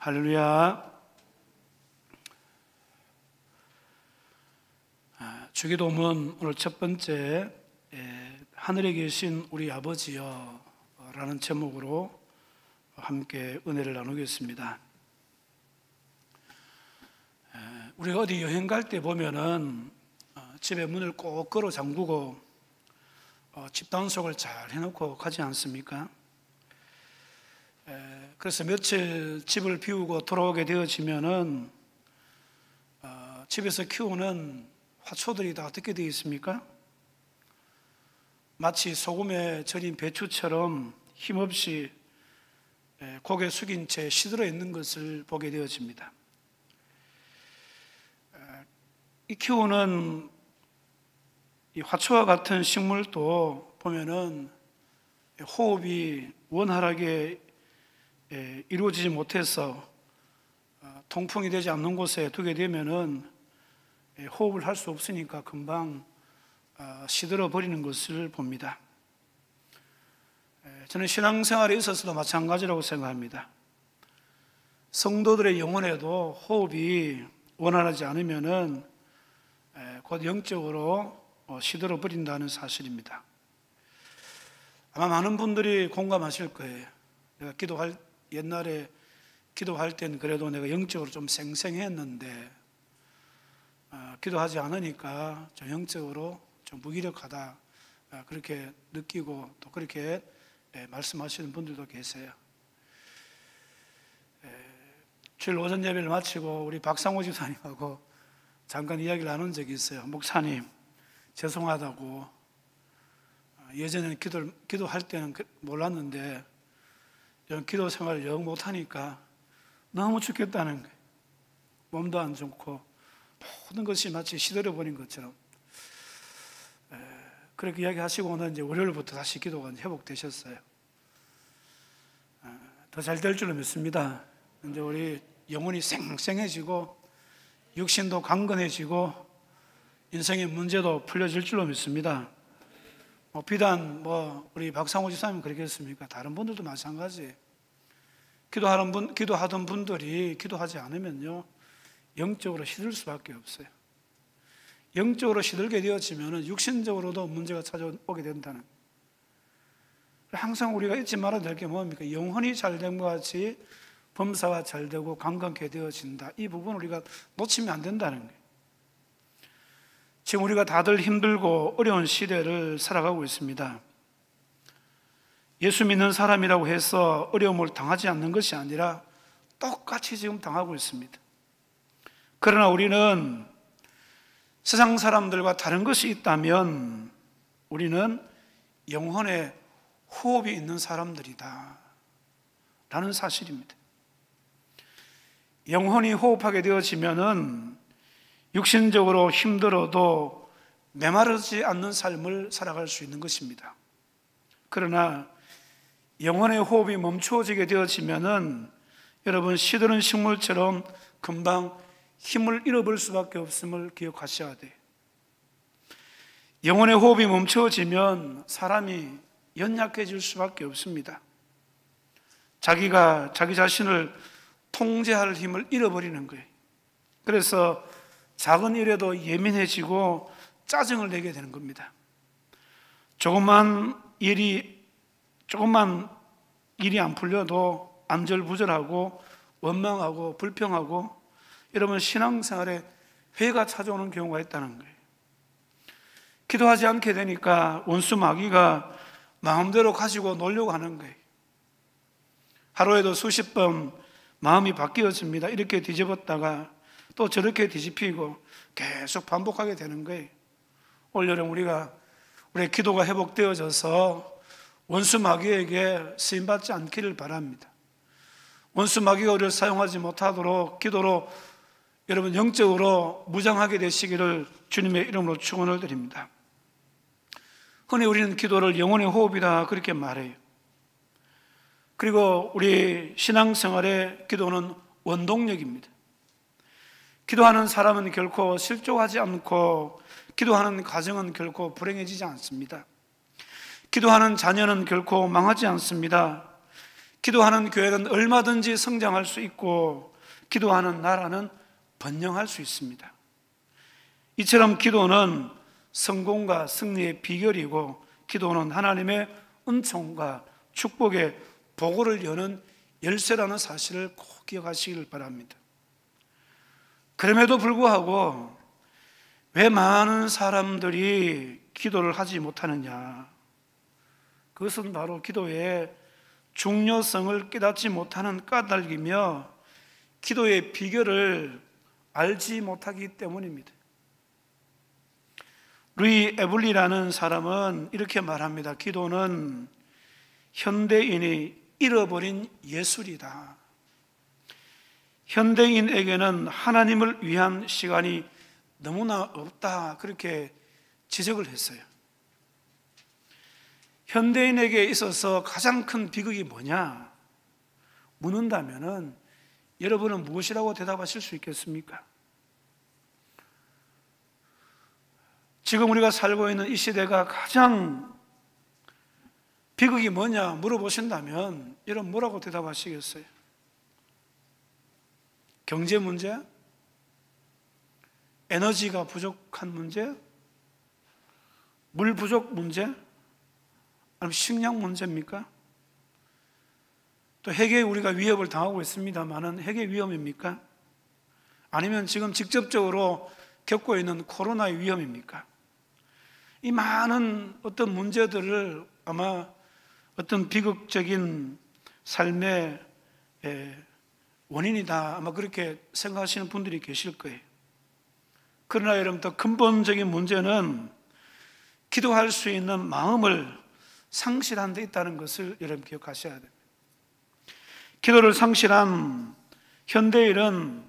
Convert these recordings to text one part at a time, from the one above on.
할렐루야. 주기도문 오늘 첫 번째, 하늘에 계신 우리 아버지여 라는 제목으로 함께 은혜를 나누겠습니다. 우리가 어디 여행 갈 때 보면은 집에 문을 꼭 걸어 잠그고 집 단속을 잘 해놓고 가지 않습니까? 그래서 며칠 집을 비우고 돌아오게 되어지면은 집에서 키우는 화초들이 다 어떻게 되어 있습니까? 마치 소금에 절인 배추처럼 힘없이 고개 숙인 채 시들어 있는 것을 보게 되어집니다. 이 키우는 이 화초와 같은 식물도 보면은 호흡이 원활하게 이루어지지 못해서 통풍이 되지 않는 곳에 두게 되면은 호흡을 할 수 없으니까 금방 시들어 버리는 것을 봅니다. 저는 신앙생활에 있어서도 마찬가지라고 생각합니다. 성도들의 영혼에도 호흡이 원활하지 않으면은 곧 영적으로 시들어 버린다는 사실입니다. 아마 많은 분들이 공감하실 거예요. 내가 옛날에 기도할 때는 그래도 내가 영적으로 좀 쌩쌩했는데 기도하지 않으니까 좀 영적으로 좀 무기력하다, 그렇게 느끼고 또 그렇게 말씀하시는 분들도 계세요. 주일 오전 예배를 마치고 우리 박상호 집사님하고 잠깐 이야기를 나눈 적이 있어요. 목사님, 죄송하다고, 예전에는 기도할 때는 몰랐는데 이런 기도 생활을 영 못하니까 너무 죽겠다는 거예요. 몸도 안 좋고 모든 것이 마치 시들어버린 것처럼. 그렇게 이야기하시고는 이제 월요일부터 다시 기도가 회복되셨어요. 더 잘 될 줄로 믿습니다. 이제 우리 영혼이 쌩쌩해지고 육신도 강건해지고 인생의 문제도 풀려질 줄로 믿습니다. 비단 우리 박상호 집사님 그렇겠습니까? 다른 분들도 마찬가지. 기도하던 분들이 기도하지 않으면요, 영적으로 시들 수밖에 없어요. 영적으로 시들게 되어지면 육신적으로도 문제가 찾아오게 된다는. 항상 우리가 잊지 말아야 될 게 뭡니까? 영혼이 잘된 것 같이 범사가 잘되고 강건케 되어진다. 이 부분을 우리가 놓치면 안 된다는 거예요. 지금 우리가 다들 힘들고 어려운 시대를 살아가고 있습니다. 예수 믿는 사람이라고 해서 어려움을 당하지 않는 것이 아니라 똑같이 지금 당하고 있습니다. 그러나 우리는 세상 사람들과 다른 것이 있다면 우리는 영혼의 호흡이 있는 사람들이다 라는 사실입니다. 영혼이 호흡하게 되어지면은 육신적으로 힘들어도 메마르지 않는 삶을 살아갈 수 있는 것입니다. 그러나 영혼의 호흡이 멈추어지게 되어지면은 여러분, 시드는 식물처럼 금방 힘을 잃어버릴 수밖에 없음을 기억하셔야 돼요. 영혼의 호흡이 멈추어지면 사람이 연약해질 수밖에 없습니다. 자기가 자기 자신을 통제할 힘을 잃어버리는 거예요. 그래서 작은 일에도 예민해지고 짜증을 내게 되는 겁니다. 조금만 일이 안 풀려도 안절부절하고 원망하고 불평하고, 여러분, 신앙생활에 회가 찾아오는 경우가 있다는 거예요. 기도하지 않게 되니까 원수 마귀가 마음대로 가지고 놀려고 하는 거예요. 하루에도 수십 번 마음이 바뀌어집니다. 이렇게 뒤집었다가 또 저렇게 뒤집히고 계속 반복하게 되는 거예요. 올 여름 우리의 기도가 회복되어져서 원수 마귀에게 쓰임받지 않기를 바랍니다. 원수 마귀가 우리를 사용하지 못하도록 기도로 여러분 영적으로 무장하게 되시기를 주님의 이름으로 축원을 드립니다. 흔히 우리는 기도를 영혼의 호흡이다 그렇게 말해요. 그리고 우리 신앙생활의 기도는 원동력입니다. 기도하는 사람은 결코 실족하지 않고, 기도하는 가정은 결코 불행해지지 않습니다. 기도하는 자녀는 결코 망하지 않습니다. 기도하는 교회는 얼마든지 성장할 수 있고 기도하는 나라는 번영할 수 있습니다. 이처럼 기도는 성공과 승리의 비결이고 기도는 하나님의 은총과 축복의 보고를 여는 열쇠라는 사실을 꼭 기억하시길 바랍니다. 그럼에도 불구하고 왜 많은 사람들이 기도를 하지 못하느냐? 그것은 바로 기도의 중요성을 깨닫지 못하는 까닭이며 기도의 비결을 알지 못하기 때문입니다. 루이 에블리라는 사람은 이렇게 말합니다. 기도는 현대인이 잃어버린 예술이다. 현대인에게는 하나님을 위한 시간이 너무나 없다, 그렇게 지적을 했어요. 현대인에게 있어서 가장 큰 비극이 뭐냐 묻는다면은 여러분은 무엇이라고 대답하실 수 있겠습니까? 지금 우리가 살고 있는 이 시대가 가장 비극이 뭐냐 물어보신다면 여러분 뭐라고 대답하시겠어요? 경제 문제? 에너지가 부족한 문제? 물 부족 문제? 아니면 식량 문제입니까? 또 핵에 우리가 위협을 당하고 있습니다만은 핵의 위험입니까? 아니면 지금 직접적으로 겪고 있는 코로나의 위험입니까? 이 많은 어떤 문제들을 아마 어떤 비극적인 삶의 원인이다, 아마 그렇게 생각하시는 분들이 계실 거예요. 그러나 여러분, 더 근본적인 문제는 기도할 수 있는 마음을 상실한 데 있다는 것을 여러분 기억하셔야 됩니다. 기도를 상실한 현대인은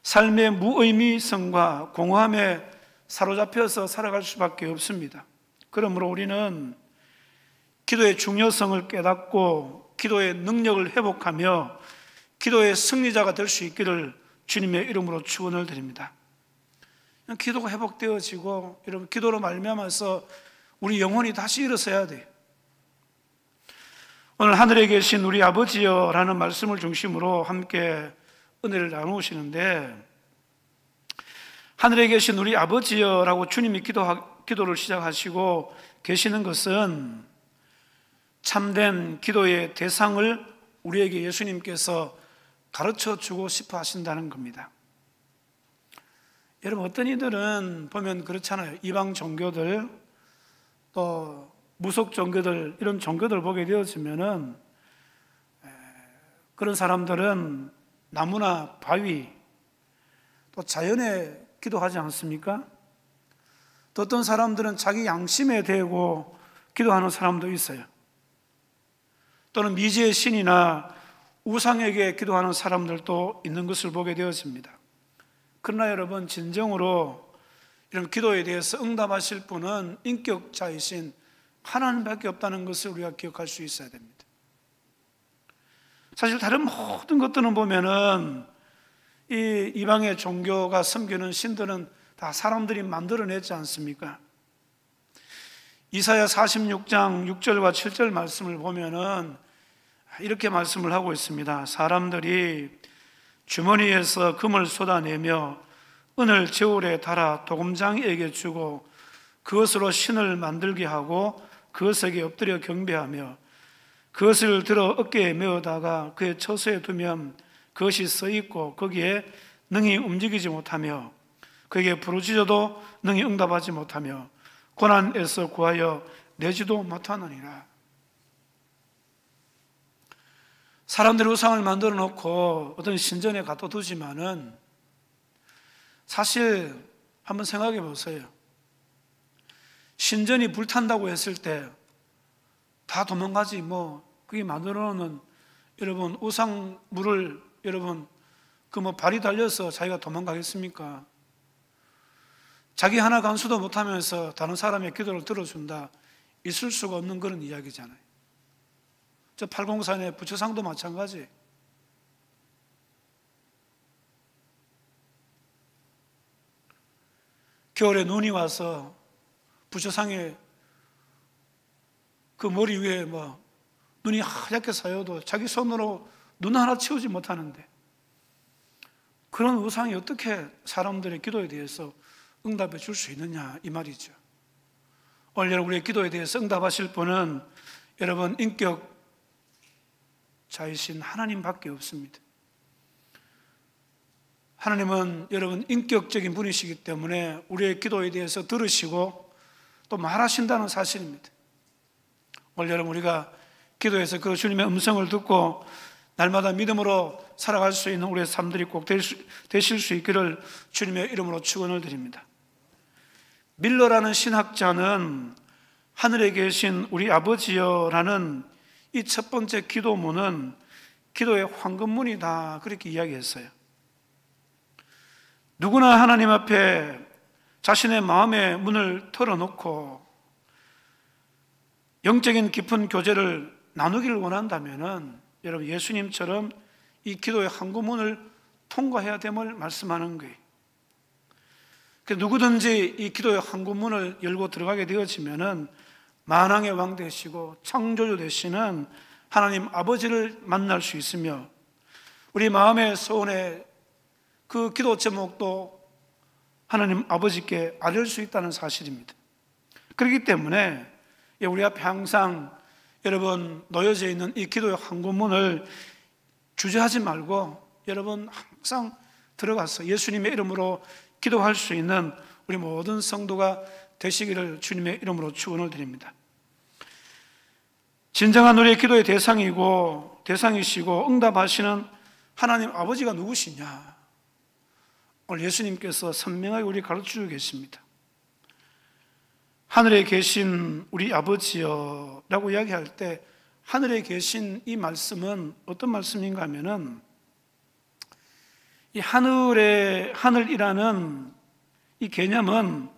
삶의 무의미성과 공허함에 사로잡혀서 살아갈 수밖에 없습니다. 그러므로 우리는 기도의 중요성을 깨닫고 기도의 능력을 회복하며 기도의 승리자가 될 수 있기를 주님의 이름으로 축원을 드립니다. 기도가 회복되어지고 여러분, 기도로 말미암아서 우리 영혼이 다시 일어서야 돼요. 오늘 하늘에 계신 우리 아버지여 라는 말씀을 중심으로 함께 은혜를 나누시는데, 하늘에 계신 우리 아버지여 라고 주님이 기도를 시작하시고 계시는 것은 참된 기도의 대상을 우리에게 예수님께서 가르쳐 주고 싶어 하신다는 겁니다. 여러분, 어떤 이들은 보면 그렇잖아요. 이방 종교들, 또 무속 종교들, 이런 종교들 보게 되어지면은 그런 사람들은 나무나 바위, 또 자연에 기도하지 않습니까? 또 어떤 사람들은 자기 양심에 대고 기도하는 사람도 있어요. 또는 미지의 신이나 우상에게 기도하는 사람들도 있는 것을 보게 되었습니다. 그러나 여러분, 진정으로 이런 기도에 대해서 응답하실 분은 인격자이신 하나님밖에 없다는 것을 우리가 기억할 수 있어야 됩니다. 사실 다른 모든 것들은 보면은 이 이방의 종교가 섬기는 신들은 다 사람들이 만들어내지 않습니까? 이사야 46장 6절과 7절 말씀을 보면은 이렇게 말씀을 하고 있습니다. 사람들이 주머니에서 금을 쏟아내며 은을 저울에 달아 도금장에게 주고 그것으로 신을 만들게 하고 그것에게 엎드려 경배하며 그것을 들어 어깨에 메어다가 그의 처소에 두면 그것이 서 있고 거기에 능히 움직이지 못하며 그에게 부르짖어도 능히 응답하지 못하며 고난에서 구하여 내지도 못하느니라. 사람들이 우상을 만들어 놓고 어떤 신전에 갖다 두지만은 사실 한번 생각해 보세요. 신전이 불탄다고 했을 때 다 도망가지 그게 만들어 놓은 여러분 우상물을 여러분 발이 달려서 자기가 도망가겠습니까? 자기 하나 간수도 못하면서 다른 사람의 기도를 들어준다, 있을 수가 없는 그런 이야기잖아요. 저 팔공산의 부처상도 마찬가지. 겨울에 눈이 와서 부처상에 그 머리 위에 눈이 하얗게 쌓여도 자기 손으로 눈 하나 치우지 못하는데 그런 우상이 어떻게 사람들의 기도에 대해서 응답해 줄 수 있느냐 이 말이죠. 오늘 여러분 우리의 기도에 대해서 응답하실 분은 여러분 인격자이신 하나님밖에 없습니다. 하나님은 여러분 인격적인 분이시기 때문에 우리의 기도에 대해서 들으시고 또 말하신다는 사실입니다. 오늘 여러분 우리가 기도해서 그 주님의 음성을 듣고 날마다 믿음으로 살아갈 수 있는 우리의 삶들이 꼭 되실 수 있기를 주님의 이름으로 축원을 드립니다. 밀러라는 신학자는 하늘에 계신 우리 아버지여라는 이 첫 번째 기도문은 기도의 황금문이다 그렇게 이야기했어요. 누구나 하나님 앞에 자신의 마음의 문을 털어놓고 영적인 깊은 교제를 나누기를 원한다면 여러분 예수님처럼 이 기도의 황금문을 통과해야 됨을 말씀하는 거예요. 누구든지 이 기도의 황금문을 열고 들어가게 되어지면은 만왕의 왕 되시고 창조주 되시는 하나님 아버지를 만날 수 있으며 우리 마음의 소원에 그 기도 제목도 하나님 아버지께 알릴 수 있다는 사실입니다. 그렇기 때문에 우리 앞에 항상 여러분 놓여져 있는 이 기도의 황금문을 주저하지 말고 여러분 항상 들어가서 예수님의 이름으로 기도할 수 있는 우리 모든 성도가 되시기를 주님의 이름으로 축원을 드립니다. 진정한 우리의 기도의 대상이시고 응답하시는 하나님 아버지가 누구시냐? 오늘 예수님께서 선명하게 우리 가르치고 계십니다. 하늘에 계신 우리 아버지여 라고 이야기할 때 하늘에 계신 이 말씀은 어떤 말씀인가 하면은 이 하늘이라는 이 개념은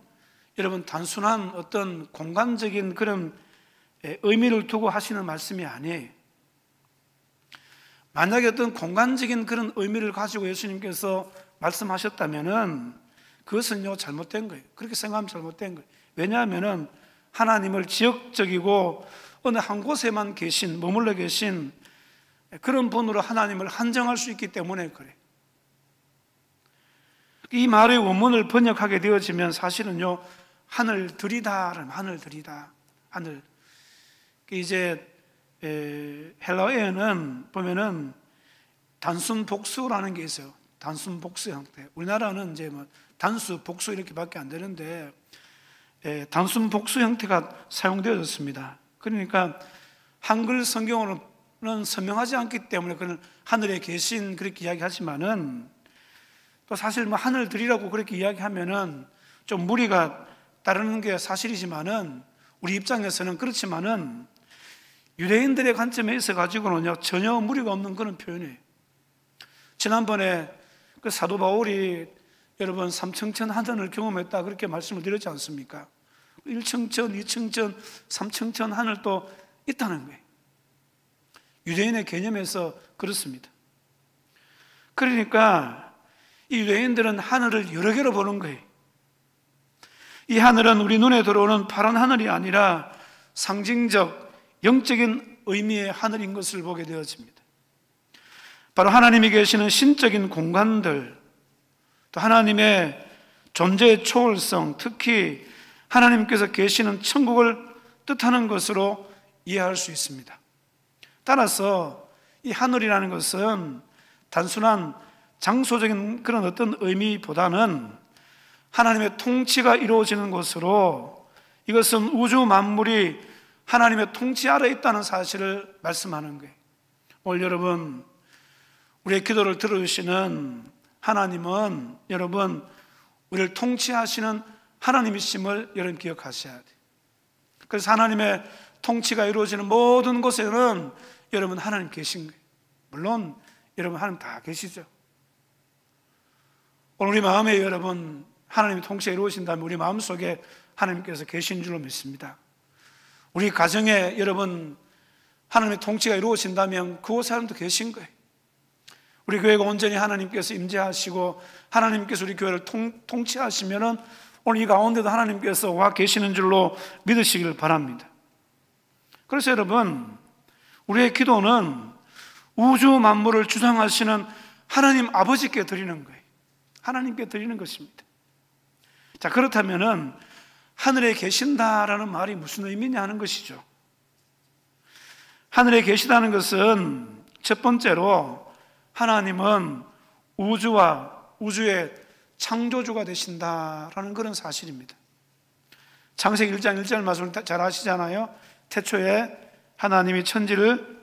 여러분 단순한 어떤 공간적인 그런 의미를 두고 하시는 말씀이 아니에요. 만약에 어떤 공간적인 그런 의미를 가지고 예수님께서 말씀하셨다면은 그것은요 잘못된 거예요. 그렇게 생각하면 잘못된 거예요. 왜냐하면은 하나님을 지역적이고 어느 한 곳에만 머물러 계신 그런 분으로 하나님을 한정할 수 있기 때문에 그래요. 이 말의 원문을 번역하게 되어지면 사실은요 하늘들이다, 하늘들이다, 하늘. 이제 헬라어에는 보면은 단순 복수라는 게 있어요. 단순 복수 형태. 우리나라는 이제 뭐 단수 복수 이렇게밖에 안 되는데 단순 복수 형태가 사용되어졌습니다. 그러니까 한글 성경으로는 선명하지 않기 때문에 그는 하늘에 계신 그렇게 이야기하지만은 또 사실 뭐 하늘들이라고 그렇게 이야기하면은 좀 무리가 따르는 게 사실이지만은 우리 입장에서는 그렇지만은 유대인들의 관점에 있어 가지고는요 전혀 무리가 없는 그런 표현이에요. 지난번에 그 사도 바울이 여러분 삼층천 하늘을 경험했다 그렇게 말씀을 드렸지 않습니까? 1층천, 2층천, 3층천 하늘도 있다는 거예요. 유대인의 개념에서 그렇습니다. 그러니까 이 유대인들은 하늘을 여러 개로 보는 거예요. 이 하늘은 우리 눈에 들어오는 파란 하늘이 아니라 상징적 영적인 의미의 하늘인 것을 보게 되어집니다. 바로 하나님이 계시는 신적인 공간들, 또 하나님의 존재의 초월성, 특히 하나님께서 계시는 천국을 뜻하는 것으로 이해할 수 있습니다. 따라서 이 하늘이라는 것은 단순한 장소적인 그런 어떤 의미보다는 하나님의 통치가 이루어지는 것으로 이것은 우주 만물이 하나님의 통치 아래 있다는 사실을 말씀하는 거예요. 오늘 여러분 우리의 기도를 들어주시는 하나님은 여러분 우리를 통치하시는 하나님이심을 여러분 기억하셔야 돼요. 그래서 하나님의 통치가 이루어지는 모든 곳에는 여러분 하나님 계신 거예요. 물론 여러분 하나님 다 계시죠. 오늘 우리 마음에 여러분 하나님의 통치가 이루어진다면 우리 마음속에 하나님께서 계신 줄로 믿습니다. 우리 가정에 여러분 하나님의 통치가 이루어진다면 그곳에 하나님도 계신 거예요. 우리 교회가 온전히 하나님께서 임재하시고 하나님께서 우리 교회를 통치하시면은 오늘 이 가운데도 하나님께서 와 계시는 줄로 믿으시길 바랍니다. 그래서 여러분 우리의 기도는 우주 만물을 주장하시는 하나님 아버지께 드리는 거예요. 하나님께 드리는 것입니다. 자, 그렇다면은 하늘에 계신다라는 말이 무슨 의미냐 하는 것이죠. 하늘에 계시다는 것은 첫 번째로 하나님은 우주와 우주의 창조주가 되신다라는 그런 사실입니다. 창세기 1장 1절 말씀을 잘 아시잖아요. 태초에 하나님이 천지를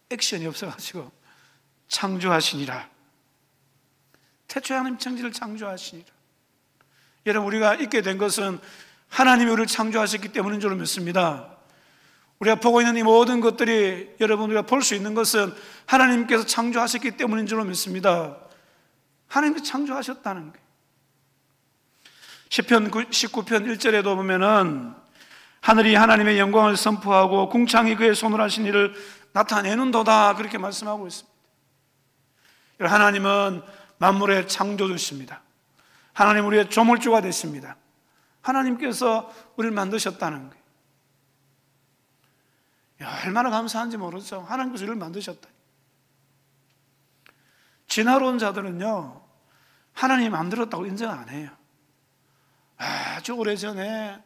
액션이 없어가지고 창조하시니라. 태초에 하나님 천지를 창조하시니라. 여러분, 우리가 있게 된 것은 하나님이 우리를 창조하셨기 때문인 줄 믿습니다. 우리가 보고 있는 이 모든 것들이 여러분 우리가 볼 수 있는 것은 하나님께서 창조하셨기 때문인 줄 믿습니다. 하나님께서 창조하셨다는 거예요. 시편 19편 1절에도 보면은 하늘이 하나님의 영광을 선포하고 궁창이 그의 손으로 하신 일을 나타내는도다, 그렇게 말씀하고 있습니다. 하나님은 만물의 창조주십니다. 하나님 우리의 조물주가 되십니다. 하나님께서 우리를 만드셨다는 거예요. 얼마나 감사한지 모르죠. 하나님께서 우리를 만드셨다. 진화론 자들은요, 하나님이 만들었다고 인정 안 해요. 아주 오래전에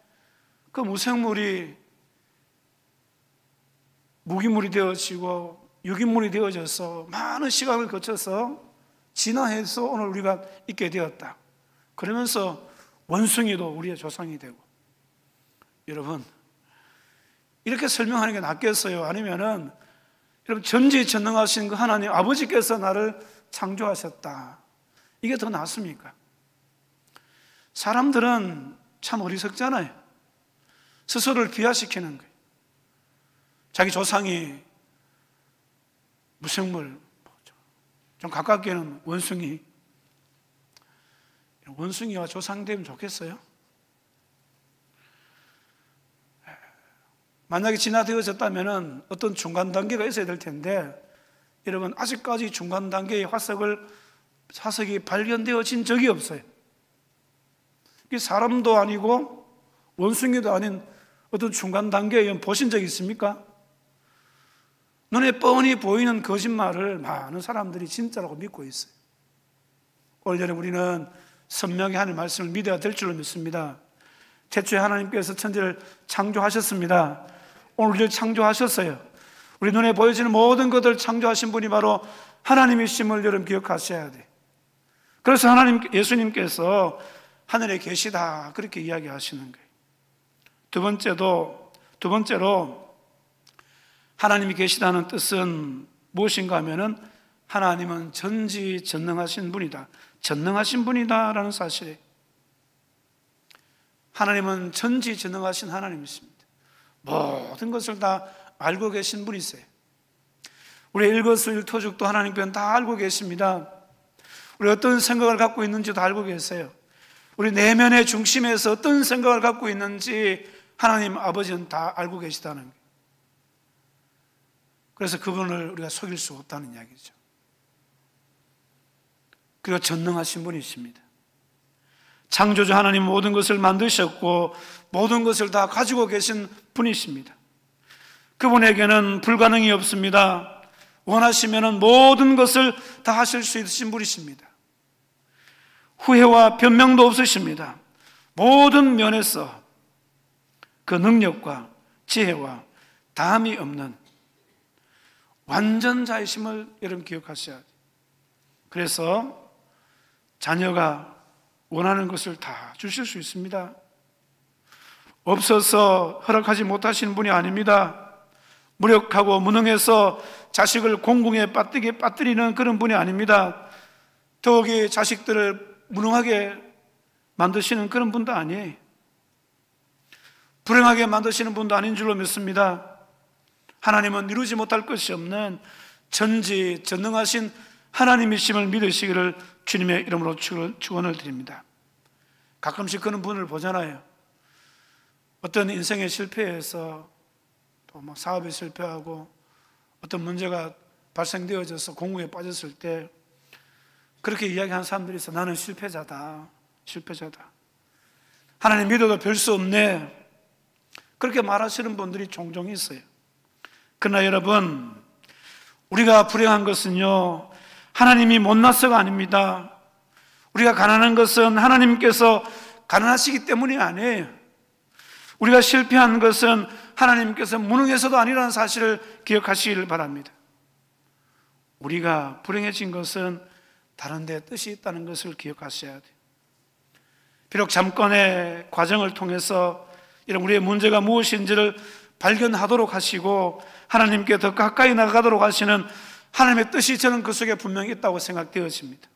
그 무생물이 무기물이 되어지고 유기물이 되어져서 많은 시간을 거쳐서 진화해서 오늘 우리가 있게 되었다. 그러면서 원숭이도 우리의 조상이 되고. 여러분, 이렇게 설명하는 게 낫겠어요? 아니면은 여러분, 전지전능하신 그 하나님 아버지께서 나를 창조하셨다, 이게 더 낫습니까? 사람들은 참 어리석잖아요. 스스로를 비하시키는 거예요. 자기 조상이 무생물, 좀 가깝게는 원숭이. 원숭이와 조상 되면 좋겠어요? 만약에 진화되어졌다면 어떤 중간 단계가 있어야 될 텐데, 여러분, 아직까지 중간 단계의 화석이 발견되어진 적이 없어요. 이게 사람도 아니고 원숭이도 아닌 어떤 중간 단계에 보신 적 있습니까? 눈에 뻔히 보이는 거짓말을 많은 사람들이 진짜라고 믿고 있어요. 올 여름 우리는 선명히 하나님 말씀을 믿어야 될 줄로 믿습니다. 태초에 하나님께서 천지를 창조하셨습니다. 오늘 우리를 창조하셨어요. 우리 눈에 보여지는 모든 것을 창조하신 분이 바로 하나님이심을 여러분 기억하셔야 돼요. 그래서 예수님께서 하늘에 계시다, 그렇게 이야기하시는 거예요. 두 번째로 하나님이 계시다는 뜻은 무엇인가 하면은 하나님은 전지전능하신 분이다, 전능하신 분이다라는 사실이에요. 하나님은 전지전능하신 하나님이십니다. 모든 것을 다 알고 계신 분이세요. 우리의 일거수일투족도 하나님께는 다 알고 계십니다. 우리 어떤 생각을 갖고 있는지도 알고 계세요. 우리 내면의 중심에서 어떤 생각을 갖고 있는지 하나님 아버지는 다 알고 계시다는 거예요. 그래서 그분을 우리가 속일 수 없다는 이야기죠. 그리고 전능하신 분이십니다. 창조주 하나님 모든 것을 만드셨고 모든 것을 다 가지고 계신 분이십니다. 그분에게는 불가능이 없습니다. 원하시면 모든 것을 다 하실 수 있으신 분이십니다. 후회와 변명도 없으십니다. 모든 면에서 그 능력과 지혜와 다함이 없는 완전자이심을 여러분 기억하셔야 돼요. 그래서 자녀가 원하는 것을 다 주실 수 있습니다. 없어서 허락하지 못하시는 분이 아닙니다. 무력하고 무능해서 자식을 공궁에 빠뜨리는 그런 분이 아닙니다. 더욱이 자식들을 무능하게 만드시는 그런 분도 아니에요. 불행하게 만드시는 분도 아닌 줄로 믿습니다. 하나님은 이루지 못할 것이 없는 전지전능하신 하나님이심을 믿으시기를 주님의 이름으로 축원을 드립니다. 가끔씩 그런 분을 보잖아요. 어떤 인생의 실패에서 또 뭐 사업에 실패하고 어떤 문제가 발생되어져서 공무에 빠졌을 때 그렇게 이야기하는 사람들이 있어. 나는 실패자다. 하나님 믿어도 별 수 없네. 그렇게 말하시는 분들이 종종 있어요. 그러나 여러분, 우리가 불행한 것은요, 하나님이 못나서가 아닙니다. 우리가 가난한 것은 하나님께서 가난하시기 때문이 아니에요. 우리가 실패한 것은 하나님께서 무능해서도 아니라는 사실을 기억하시길 바랍니다. 우리가 불행해진 것은 다른 데 뜻이 있다는 것을 기억하셔야 돼요. 비록 잠깐의 과정을 통해서 이런 우리의 문제가 무엇인지를 발견하도록 하시고 하나님께 더 가까이 나가도록 하시는 하나님의 뜻이 저는 그 속에 분명히 있다고 생각되어집니다.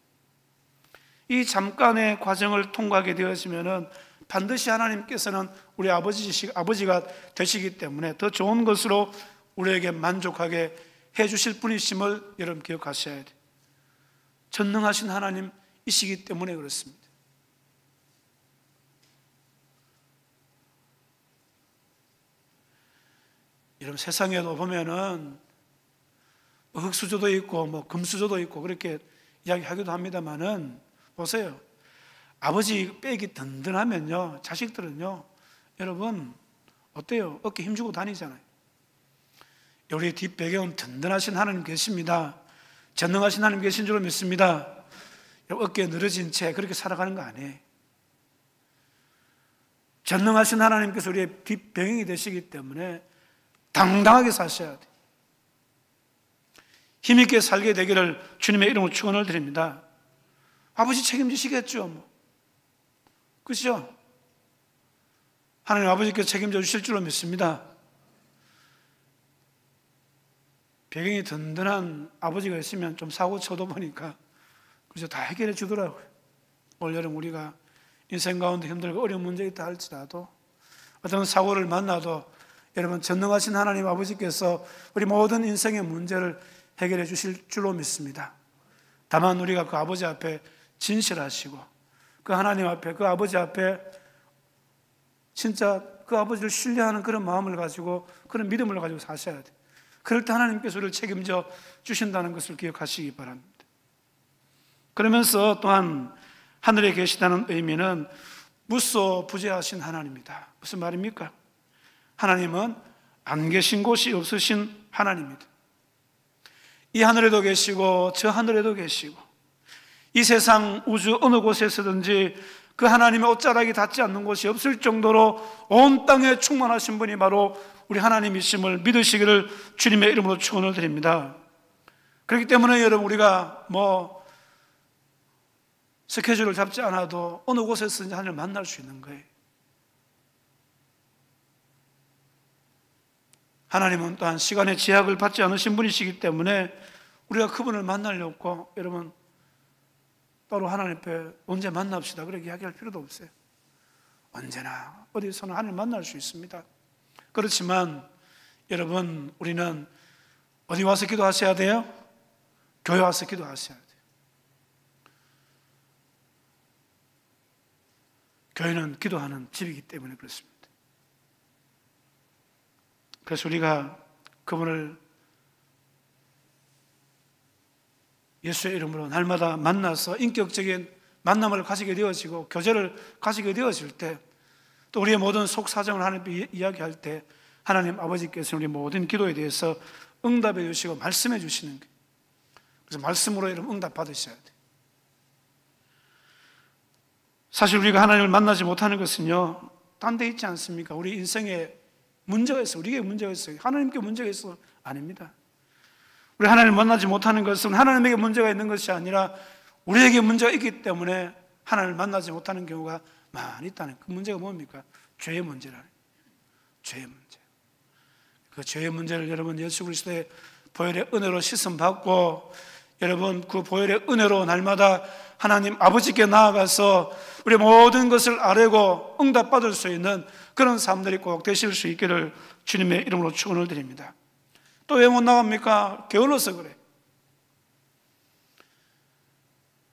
이 잠깐의 과정을 통과하게 되어지면은 반드시 하나님께서는 우리 아버지가 되시기 때문에 더 좋은 것으로 우리에게 만족하게 해주실 분이심을 여러분 기억하셔야 돼요. 전능하신 하나님이시기 때문에 그렇습니다. 여러분, 세상에도 보면은 흙수저도 있고 금수저도 있고 그렇게 이야기하기도 합니다만은 보세요. 아버지 백이 든든하면요, 자식들은요, 여러분 어때요? 어깨 힘주고 다니잖아요. 우리 뒷배경은 든든하신 하나님 계십니다. 전능하신 하나님 계신 줄로 믿습니다. 어깨 늘어진 채 그렇게 살아가는 거 아니에요. 전능하신 하나님께서 우리의 뒷배경이 되시기 때문에 당당하게 사셔야 돼요. 힘있게 살게 되기를 주님의 이름으로 축원을 드립니다. 아버지 책임지시겠죠, 그렇죠? 하나님 아버지께서 책임져 주실 줄로 믿습니다. 배경이 든든한 아버지가 있으면 좀 사고 쳐도 보니까 그래서 다 해결해 주더라고요. 올 여름 우리가 인생 가운데 힘들고 어려운 문제 있다 할지라도 어떤 사고를 만나도 여러분 전능하신 하나님 아버지께서 우리 모든 인생의 문제를 해결해 주실 줄로 믿습니다. 다만 우리가 그 아버지 앞에 진실하시고 그 하나님 앞에 그 아버지 앞에 진짜 그 아버지를 신뢰하는 그런 마음을 가지고 그런 믿음을 가지고 사셔야 돼요. 그럴 때 하나님께서 우리를 책임져 주신다는 것을 기억하시기 바랍니다. 그러면서 또한 하늘에 계시다는 의미는 무소부재하신 하나님이다. 무슨 말입니까? 하나님은 안 계신 곳이 없으신 하나님입니다. 이 하늘에도 계시고 저 하늘에도 계시고 이 세상 우주 어느 곳에서든지 그 하나님의 옷자락이 닿지 않는 곳이 없을 정도로 온 땅에 충만하신 분이 바로 우리 하나님이심을 믿으시기를 주님의 이름으로 축원을 드립니다. 그렇기 때문에 여러분 우리가 스케줄을 잡지 않아도 어느 곳에서든지 하나님을 만날 수 있는 거예요. 하나님은 또한 시간의 제약을 받지 않으신 분이시기 때문에 우리가 그분을 만나려고 여러분 따로 하나님 앞에 언제 만납시다 그렇게 이야기할 필요도 없어요. 언제나 어디서나 하나님을 만날 수 있습니다. 그렇지만 여러분 우리는 어디 와서 기도하셔야 돼요? 교회 와서 기도하셔야 돼요. 교회는 기도하는 집이기 때문에 그렇습니다. 그래서 우리가 그분을 예수의 이름으로 날마다 만나서 인격적인 만남을 가지게 되어지고 교제를 가지게 되어질 때 또 우리의 모든 속사정을 하나님께 이야기할 때 하나님 아버지께서 우리 모든 기도에 대해서 응답해 주시고 말씀해 주시는 거예요. 그래서 말씀으로 여러분 응답 받으셔야 돼요. 사실 우리가 하나님을 만나지 못하는 것은요 딴 데 있지 않습니까? 우리 인생에 문제가 있어요. 우리에게 문제가 있어요. 하나님께 문제가 있어요? 아닙니다. 우리 하나님을 만나지 못하는 것은 하나님에게 문제가 있는 것이 아니라 우리에게 문제가 있기 때문에 하나님을 만나지 못하는 경우가 많이 있다는 그 문제가 뭡니까? 죄의 문제라는 죄의 문제. 그 죄의 문제를 여러분 예수 그리스도의 보혈의 은혜로 씻음 받고 여러분 그 보혈의 은혜로 날마다 하나님 아버지께 나아가서 우리 모든 것을 아뢰고 응답받을 수 있는 그런 사람들이 꼭 되실 수 있기를 주님의 이름으로 축원을 드립니다. 또 왜 못 나갑니까? 게을러서 그래.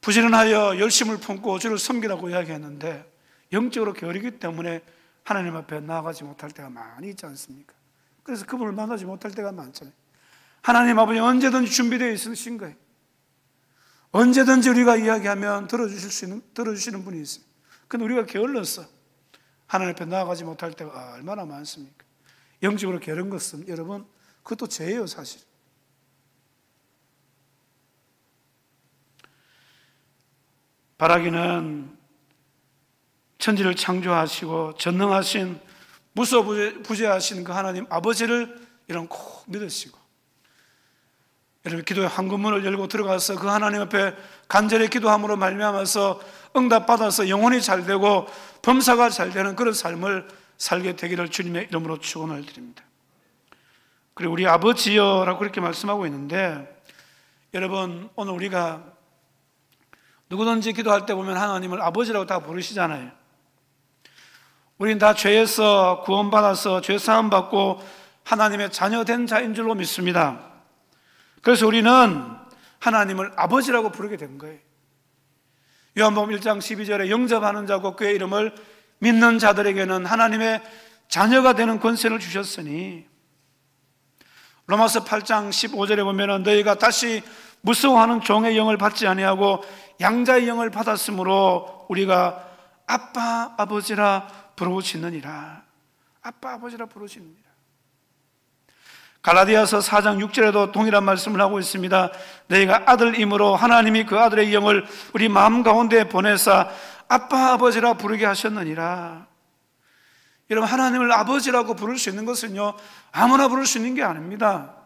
부지런하여 열심을 품고 주를 섬기라고 이야기했는데 영적으로 게으르기 때문에 하나님 앞에 나아가지 못할 때가 많이 있지 않습니까? 그래서 그분을 만나지 못할 때가 많잖아요. 하나님 아버지 언제든지 준비되어 있으신 거예요. 언제든지 우리가 이야기하면 들어주시는 분이 있어요. 근데 우리가 게을렀어. 하나님 앞에 나아가지 못할 때가 얼마나 많습니까? 영적으로 게으른 것은 여러분, 그것도 죄예요, 사실. 바라기는 천지를 창조하시고 전능하신 무소부재하신 그 하나님 아버지를 여러분 꼭 믿으시고, 여러분 기도의 황금문을 열고 들어가서 그 하나님 앞에 간절히 기도함으로 말미암아서 응답받아서 영혼이 잘되고 범사가 잘되는 그런 삶을 살게 되기를 주님의 이름으로 축원을 드립니다. 그리고 우리 아버지여라고 그렇게 말씀하고 있는데, 여러분 오늘 우리가 누구든지 기도할 때 보면 하나님을 아버지라고 다 부르시잖아요. 우리는 다 죄에서 구원받아서 죄 사함 받고 하나님의 자녀된 자인 줄로 믿습니다. 그래서 우리는 하나님을 아버지라고 부르게 된 거예요. 요한복음 1장 12절에 영접하는 자고 그의 이름을 믿는 자들에게는 하나님의 자녀가 되는 권세를 주셨으니, 로마서 8장 15절에 보면 너희가 다시 무서워하는 종의 영을 받지 아니하고 양자의 영을 받았으므로 우리가 아빠 아버지라 부르시느니라. 아빠 아버지라 부르시느니라. 갈라디아서 4장 6절에도 동일한 말씀을 하고 있습니다. 너희가 아들임으로 하나님이 그 아들의 영을 우리 마음 가운데 보내사 아빠 아버지라 부르게 하셨느니라. 여러분, 하나님을 아버지라고 부를 수 있는 것은요, 아무나 부를 수 있는 게 아닙니다.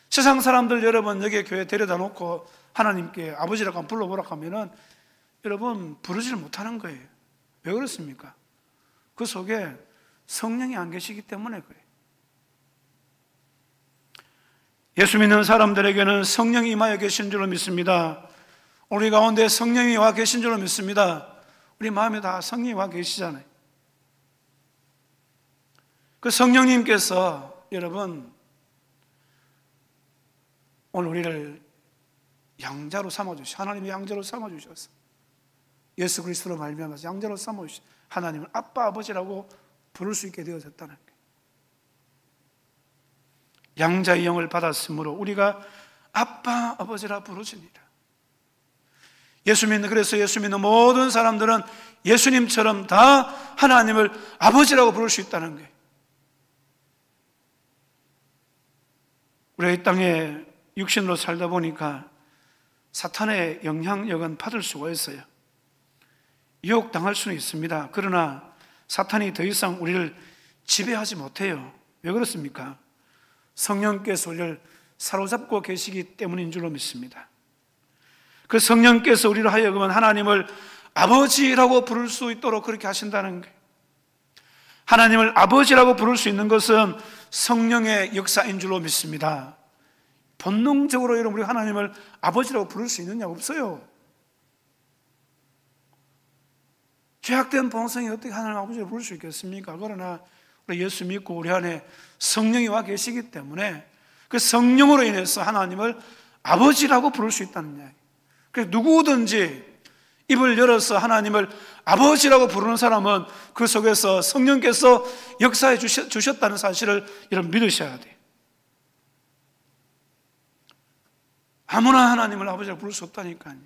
세상 사람들 여러분 여기 교회 데려다 놓고 하나님께 아버지라고 한번 불러보라 하면은 여러분 부르지를 못하는 거예요. 왜 그렇습니까? 그 속에 성령이 안 계시기 때문에 그래요. 예수 믿는 사람들에게는 성령이 임하여 계신 줄로 믿습니다. 우리 가운데 성령이 와 계신 줄로 믿습니다. 우리 마음에 다 성령이 와 계시잖아요. 그 성령님께서 여러분 오늘 우리를 양자로 삼아주셔. 하나님의 양자로 삼아주셔서 예수 그리스도로 말미암아서 양자로 삼아주셔. 하나님을 아빠 아버지라고 부를 수 있게 되어졌다는 거예요. 양자의 영을 받았으므로 우리가 아빠 아버지라 부르시니라. 그래서 예수 믿는 모든 사람들은 예수님처럼 다 하나님을 아버지라고 부를 수 있다는 거예요. 우리가 이 땅에 육신으로 살다 보니까 사탄의 영향력은 받을 수가 있어요. 유혹당할 수는 있습니다. 그러나 사탄이 더 이상 우리를 지배하지 못해요. 왜 그렇습니까? 성령께서 우리를 사로잡고 계시기 때문인 줄로 믿습니다. 그 성령께서 우리를 하여금은 하나님을 아버지라고 부를 수 있도록 그렇게 하신다는 거예요. 하나님을 아버지라고 부를 수 있는 것은 성령의 역사인 줄로 믿습니다. 본능적으로 여러분 우리 하나님을 아버지라고 부를 수 있느냐? 없어요. 죄악된 본성이 어떻게 하나님 아버지를 부를 수 있겠습니까? 그러나 우리 예수 믿고 우리 안에 성령이 와 계시기 때문에 그 성령으로 인해서 하나님을 아버지라고 부를 수 있다는 이야기. 그래서 누구든지 입을 열어서 하나님을 아버지라고 부르는 사람은 그 속에서 성령께서 역사해 주셨다는 사실을 여러분 믿으셔야 돼요. 아무나 하나님을 아버지라고 부를 수 없다니까요.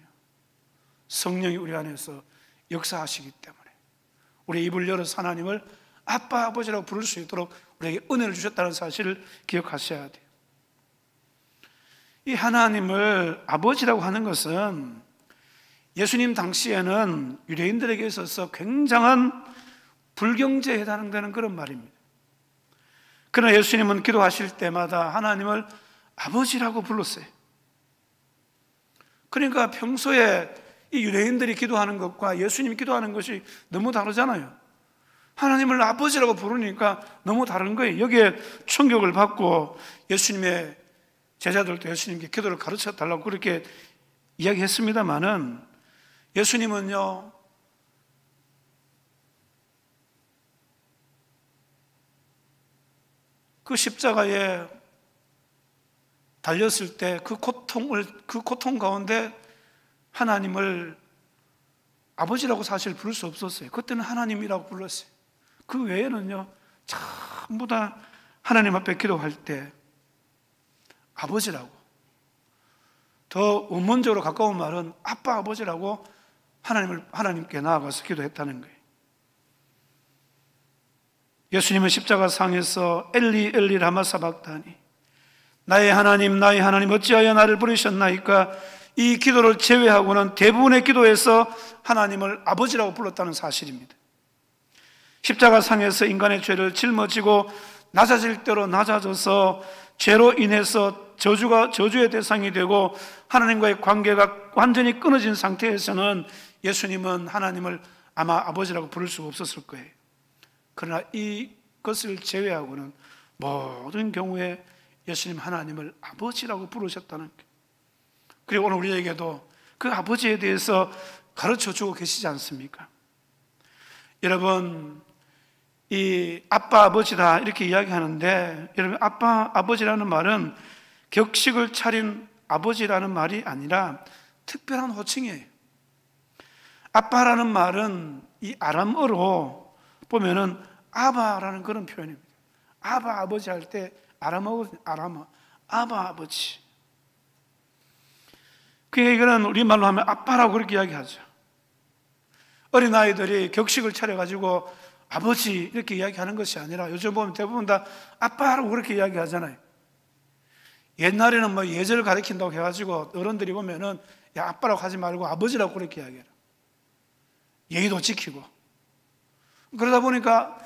성령이 우리 안에서 역사하시기 때문에 우리 입을 열어서 하나님을 아빠 아버지라고 부를 수 있도록 우리에게 은혜를 주셨다는 사실을 기억하셔야 돼요. 이 하나님을 아버지라고 하는 것은 예수님 당시에는 유대인들에게 있어서 굉장한 불경제에 해당되는 그런 말입니다. 그러나 예수님은 기도하실 때마다 하나님을 아버지라고 불렀어요. 그러니까 평소에 이 유대인들이 기도하는 것과 예수님이 기도하는 것이 너무 다르잖아요. 하나님을 아버지라고 부르니까 너무 다른 거예요. 여기에 충격을 받고 예수님의 제자들도 예수님께 기도를 가르쳐 달라고 그렇게 이야기했습니다마는 예수님은요, 그 십자가에 달렸을 때 그 고통 가운데 하나님을 아버지라고 사실 부를 수 없었어요. 그때는 하나님이라고 불렀어요. 그 외에는요, 전부 다 하나님 앞에 기도할 때 아버지라고, 더 원문적으로 가까운 말은 아빠 아버지라고 하나님께 나아가서 기도했다는 거예요. 예수님은 십자가상에서 엘리 엘리 라마 사박다니, 나의 하나님 어찌하여 나를 부르셨나이까, 이 기도를 제외하고는 대부분의 기도에서 하나님을 아버지라고 불렀다는 사실입니다. 십자가상에서 인간의 죄를 짊어지고 낮아질 대로 낮아져서 죄로 인해서 저주의 대상이 되고 하나님과의 관계가 완전히 끊어진 상태에서는 예수님은 하나님을 아마 아버지라고 부를 수가 없었을 거예요. 그러나 이것을 제외하고는 모든 경우에 예수님 하나님을 아버지라고 부르셨다는 거예요. 그리고 오늘 우리에게도 그 아버지에 대해서 가르쳐주고 계시지 않습니까? 여러분, 이 아빠 아버지다 이렇게 이야기하는데, 여러분, 아빠 아버지라는 말은 격식을 차린 아버지라는 말이 아니라 특별한 호칭이에요. 아빠라는 말은 이 아람어로 보면은 아바라는 그런 표현입니다. 아바 아버지 할 때 아람어 아바 아버지. 이거는 우리말로 하면 아빠라고 그렇게 이야기하죠. 어린아이들이 격식을 차려가지고 아버지 이렇게 이야기하는 것이 아니라 요즘 보면 대부분 다 아빠라고 그렇게 이야기하잖아요. 옛날에는 뭐 예절을 가르친다고 해가지고 어른들이 보면은 야, 아빠라고 하지 말고 아버지라고 그렇게 이야기해라. 예의도 지키고. 그러다 보니까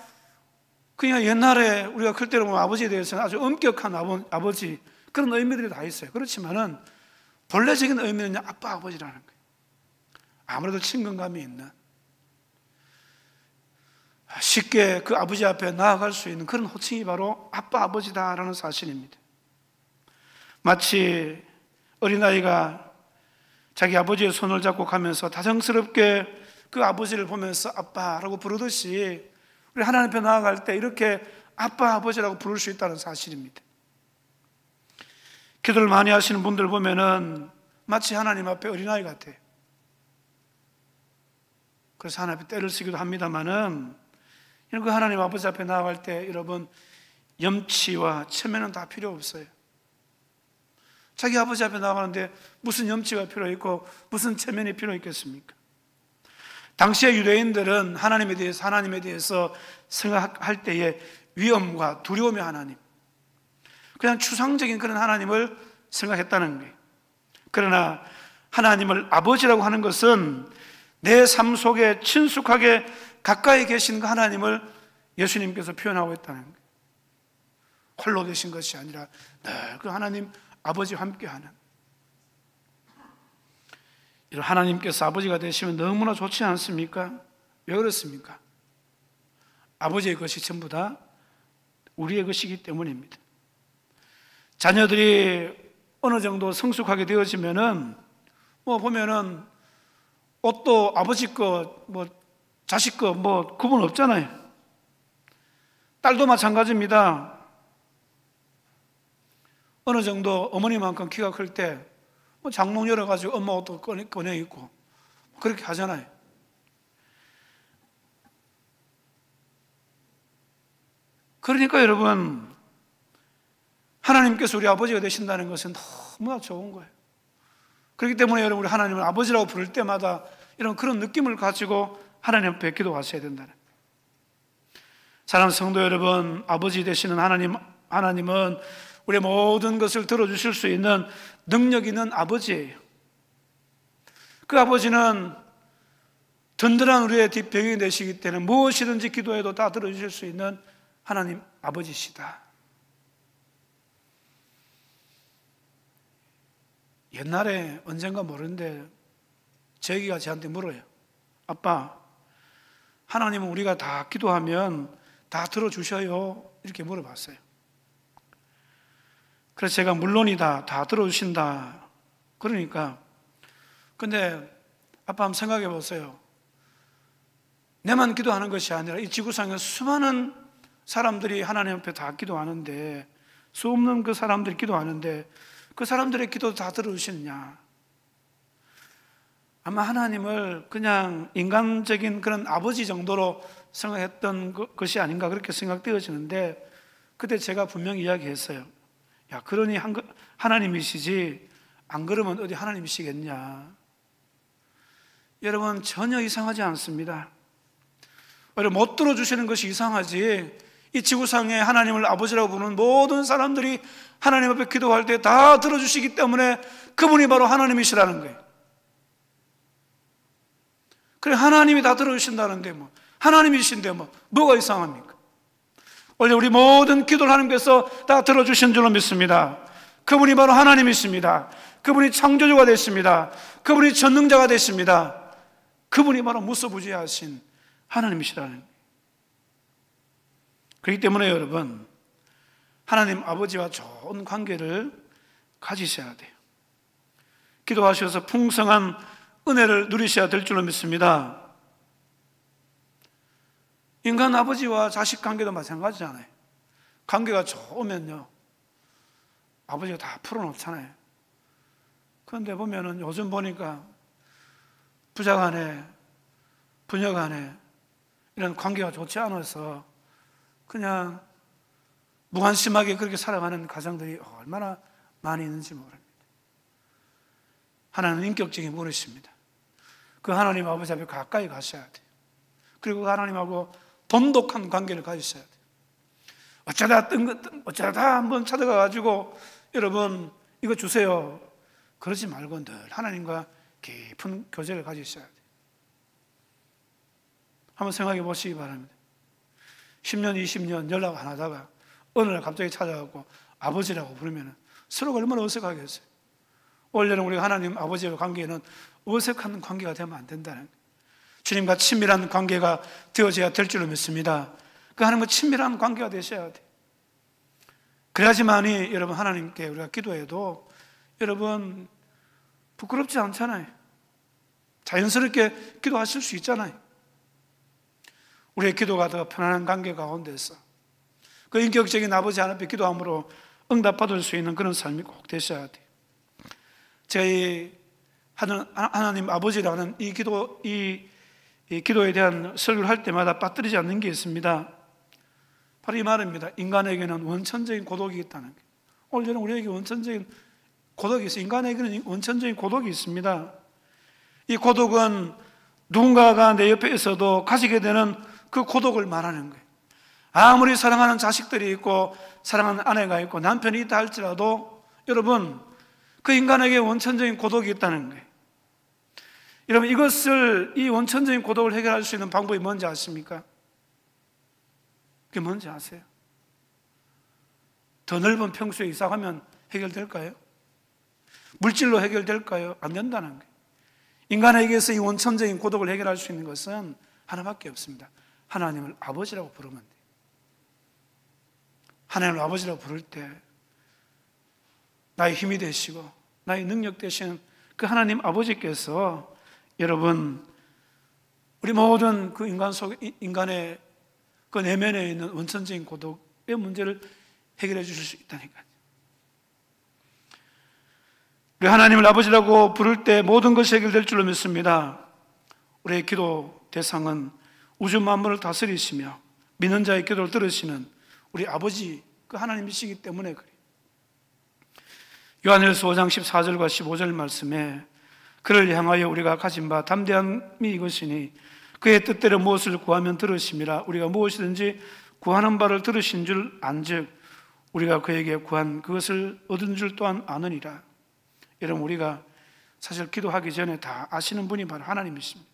그냥 옛날에 우리가 클 때로 보면 아버지에 대해서는 아주 엄격한 아버지, 그런 의미들이 다 있어요. 그렇지만은 본래적인 의미는 아빠 아버지라는 거예요. 아무래도 친근감이 있는, 쉽게 그 아버지 앞에 나아갈 수 있는 그런 호칭이 바로 아빠 아버지다라는 사실입니다. 마치 어린아이가 자기 아버지의 손을 잡고 가면서 다정스럽게 그 아버지를 보면서 아빠라고 부르듯이 우리 하나님 앞에 나아갈 때 이렇게 아빠 아버지라고 부를 수 있다는 사실입니다. 기도를 많이 하시는 분들 보면은 마치 하나님 앞에 어린아이 같아요. 그래서 하나님 앞에 때를 쓰기도 합니다만은, 그 하나님 아버지 앞에 나아갈 때 여러분, 염치와 체면은 다 필요 없어요. 자기 아버지 앞에 나가는데 무슨 염치가 필요 있고 무슨 체면이 필요 있겠습니까? 당시의 유대인들은 하나님에 대해서 생각할 때에 위엄과 두려움의 하나님, 그냥 추상적인 그런 하나님을 생각했다는 거예요. 그러나 하나님을 아버지라고 하는 것은 내 삶 속에 친숙하게 가까이 계신 그 하나님을 예수님께서 표현하고 있다는 거예요. 홀로 계신 것이 아니라 늘 그 하나님 아버지와 함께하는, 이런 하나님께서 아버지가 되시면 너무나 좋지 않습니까? 왜 그렇습니까? 아버지의 것이 전부 다 우리의 것이기 때문입니다. 자녀들이 어느 정도 성숙하게 되어지면은 보면은 옷도 아버지 거, 자식 거 구분 없잖아요. 딸도 마찬가지입니다. 어느 정도 어머니만큼 키가 클 때 장롱 열어가지고 엄마 옷도 꺼내 입고 그렇게 하잖아요. 그러니까 여러분, 하나님께서 우리 아버지가 되신다는 것은 너무나 좋은 거예요. 그렇기 때문에 여러분, 우리 하나님을 아버지라고 부를 때마다 이런 그런 느낌을 가지고 하나님 앞에 기도하셔야 된다는 거예요. 사랑하는 성도 여러분, 아버지 되시는 하나님은 우리의 모든 것을 들어주실 수 있는 능력 있는 아버지예요. 그 아버지는 든든한 우리의 뒷병이 되시기 때문에 무엇이든지 기도해도 다 들어주실 수 있는 하나님 아버지시다. 옛날에 언젠가 모르는데 제 애기가 저한테 물어요. 아빠, 하나님은 우리가 다 기도하면 다 들어주셔요? 이렇게 물어봤어요. 그래서 제가 물론이다, 다 들어주신다. 그러니까, 근데 아빠 한번 생각해 보세요. 내만 기도하는 것이 아니라 이 지구상에 수많은 사람들이 하나님 앞에 다 기도하는데, 수 없는 그 사람들이 기도하는데 그 사람들의 기도 다 들어주시느냐? 아마 하나님을 그냥 인간적인 그런 아버지 정도로 생각했던 것이 아닌가 그렇게 생각되어지는데, 그때 제가 분명히 이야기했어요. 야, 그러니 하나님이시지 안 그러면 어디 하나님이시겠냐? 여러분, 전혀 이상하지 않습니다. 못 들어주시는 것이 이상하지, 이 지구상에 하나님을 아버지라고 부르는 모든 사람들이 하나님 앞에 기도할 때 다 들어주시기 때문에 그분이 바로 하나님이시라는 거예요. 그래, 하나님이 다 들어주신다는데 하나님이신데 뭐가 이상합니까? 원래 우리 모든 기도를 하나님께서 다 들어주신 줄로 믿습니다. 그분이 바로 하나님이십니다. 그분이 창조주가 되십니다. 그분이 전능자가 되십니다. 그분이 바로 무소부지하신 하나님이시라는 거예요. 그렇기 때문에 여러분, 하나님 아버지와 좋은 관계를 가지셔야 돼요. 기도하셔서 풍성한 은혜를 누리셔야 될 줄로 믿습니다. 인간 아버지와 자식 관계도 마찬가지잖아요. 관계가 좋으면요, 아버지가 다 풀어놓잖아요. 그런데 보면은 요즘 보니까 부자 간에, 부녀 간에 이런 관계가 좋지 않아서 그냥 무관심하게 그렇게 살아가는 가정들이 얼마나 많이 있는지 모릅니다. 하나님은 인격적인 분이십니다. 그 하나님 아버지 앞에 가까이 가셔야 돼요. 그리고 그 하나님하고 돈독한 관계를 가지셔야 돼요. 어쩌다 한번 찾아가가지고 여러분 이거 주세요, 그러지 말고 늘 하나님과 깊은 교제를 가지셔야 돼요. 한번 생각해 보시기 바랍니다. 10년, 20년 연락 안 하다가 어느 날 갑자기 찾아가고 아버지라고 부르면 서로가 얼마나 어색하겠어요. 원래는 우리가 하나님 아버지의 관계는 어색한 관계가 되면 안 된다는 거예요. 주님과 친밀한 관계가 되어져야 될 줄로 믿습니다. 그 하나님과 친밀한 관계가 되셔야 돼요. 그래야지만이 여러분 하나님께 우리가 기도해도 여러분 부끄럽지 않잖아요. 자연스럽게 기도하실 수 있잖아요. 우리의 기도가 더 편안한 관계 가운데서 그 인격적인 아버지 하나님께 기도함으로 응답받을 수 있는 그런 삶이 꼭 되셔야 돼요. 제가 이 하나님 아버지라는 이 기도에 대한 설교를 할 때마다 빠뜨리지 않는 게 있습니다. 바로 이 말입니다. 인간에게는 원천적인 고독이 있다는 거예요. 원래는 우리에게 원천적인 고독이 있어요. 인간에게는 원천적인 고독이 있습니다. 이 고독은 누군가가 내 옆에 있어도 가지게 되는 그 고독을 말하는 거예요. 아무리 사랑하는 자식들이 있고 사랑하는 아내가 있고 남편이 있다 할지라도 여러분 그 인간에게 원천적인 고독이 있다는 거예요. 여러분 이 원천적인 고독을 해결할 수 있는 방법이 뭔지 아십니까? 그게 뭔지 아세요? 더 넓은 평수에 이사 가면 해결될까요? 물질로 해결될까요? 안 된다는 거예요. 인간에게서 이 원천적인 고독을 해결할 수 있는 것은 하나밖에 없습니다. 하나님을 아버지라고 부르면 돼요. 하나님을 아버지라고 부를 때 나의 힘이 되시고 나의 능력 되시는 그 하나님 아버지께서 여러분 우리 모든 그 인간의 그 내면에 있는 원천적인 고독의 문제를 해결해 주실 수 있다니까요. 우리 하나님을 아버지라고 부를 때 모든 것이 해결될 줄로 믿습니다. 우리의 기도 대상은 우주 만물을 다스리시며 믿는 자의 기도를 들으시는 우리 아버지 그 하나님이시기 때문에 그래요. 요한일서 5장 14절과 15절 말씀에 그를 향하여 우리가 가진 바 담대함이 이것이니 그의 뜻대로 무엇을 구하면 들으심이라. 우리가 무엇이든지 구하는 바를 들으신 줄 안즉 우리가 그에게 구한 그것을 얻은 줄 또한 아느니라. 여러분 우리가 사실 기도하기 전에 다 아시는 분이 바로 하나님이십니다.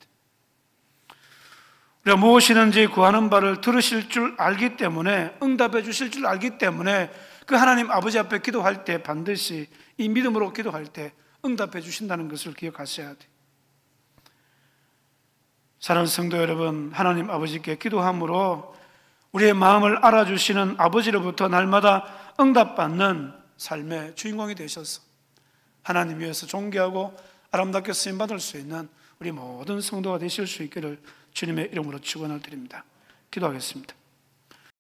우리가 무엇이든지 구하는 바를 들으실 줄 알기 때문에 응답해 주실 줄 알기 때문에 그 하나님 아버지 앞에 기도할 때 반드시 이 믿음으로 기도할 때 응답해 주신다는 것을 기억하셔야 돼요. 사랑하는 성도 여러분, 하나님 아버지께 기도함으로 우리의 마음을 알아주시는 아버지로부터 날마다 응답받는 삶의 주인공이 되셔서 하나님 위해서 존귀하고 아름답게 쓰임받을 수 있는 우리 모든 성도가 되실 수 있기를 주님의 이름으로 축원을 드립니다. 기도하겠습니다.